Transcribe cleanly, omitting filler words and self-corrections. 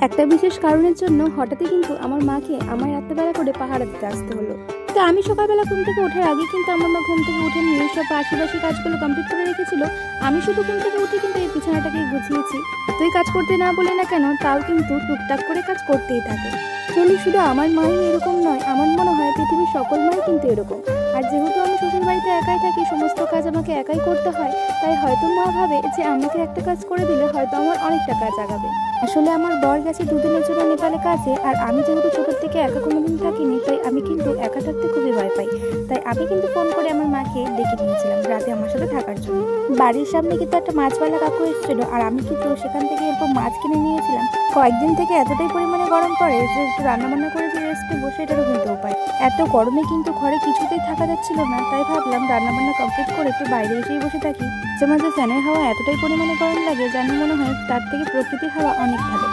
একটা বিশেষ কারণের জন্য হঠাৎই কিন্তু আমার মাকে আমার রাত্রেবেলা করে পাহারা দিতে আসতে হলো। তো আমি সকালবেলা ঘুম থেকে ওঠার আগে কিন্তু আমার মা ঘুম থেকে উঠে নিয়ে সব আশেপাশে কাজগুলো কমপ্লিট করে রেখেছিল। আমি শুধু ঘুম থেকে উঠে কিন্তু এই বিছানাটাকে গুছিয়েছি। তুই কাজ করতে না বলে না কেন, তাও কিন্তু টুকটাক করে কাজ করতেই থাকে। আসলে শুধু আমার মাই এরকম নয়, আমার মনে হয় পৃথিবীর সকল মাই কিন্তু এরকম। আর যেহেতু আমি শ্বশুর বাড়িতে একাই থাকি, সমস্ত কাজ আমাকে একাই করতে হয়, তাই হয়তো মা ভাবে যে আমাকে একটা কাজ করে দিলে হয়তো আমার অনেকটা কাজ আগাবে। আসলে আমার বর গেছে দুদিনের জন্য নেপালে কাজে, আর আমি যেহেতু ছোটোর থেকে একা কোনোদিন থাকিনি, তাই আমি কিন্তু একা থাকতে খুবই ভয় পাই। তাই আমি কিন্তু ফোন করে আমার মাকে ডেকে নিয়েছিলাম রাতে আমার সাথে থাকার জন্য। বাড়ির সামনে কিন্তু একটা মাছওয়ালা কাকু এসেছিল, আর আমি কিন্তু সেখান থেকে এরকম মাছ কিনে নিয়েছিলাম। কয়েকদিন থেকে এতটাই পরিমাণে গরম পড়ে যে একটু রান্নাবান্না করে যে রেস্টে বসে এটারও কিন্তু উপায়। এত গরমে কিন্তু ঘরে কিছুতেই থাকা যাচ্ছিল না, তাই ভাবলাম রান্নাবান্না কমপ্লিট করে একটু বাইরে এসেই বসে থাকি। যে মাঝে ফ্যানের হাওয়া এতটাই পরিমাণে গরম লাগে, যেন মনে হয় তার থেকে প্রকৃতির হাওয়া অনেক ভালো।